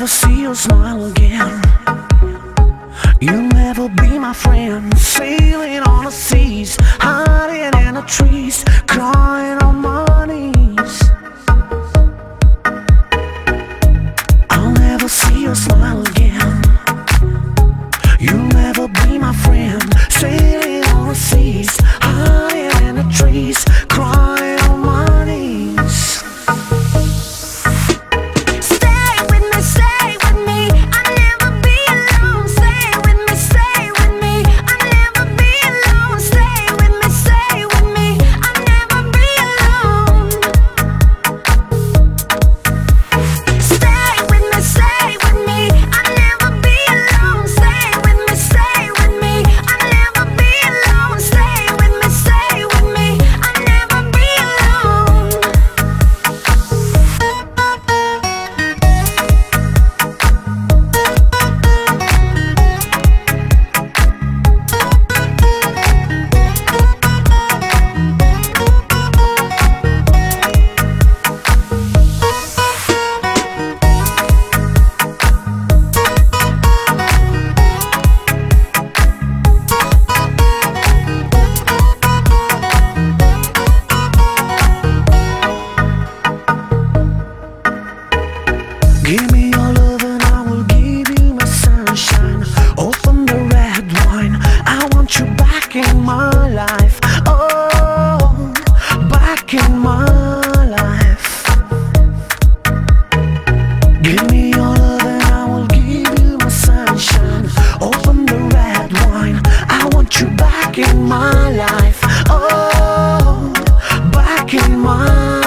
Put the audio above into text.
see your smile again. You'll never be my friend. Sailing on the seas, hiding in the trees, crying on my knees. I'll never see your smile again. You'll never be my friend. Sailing on the seas, hiding in the trees, crying on my knees. Give me your love and I will give you my sunshine. Open the red wine, I want you back in my life. Oh, back in my life. Give me your love and I will give you my sunshine. Open the red wine, I want you back in my life. Oh, back in my life.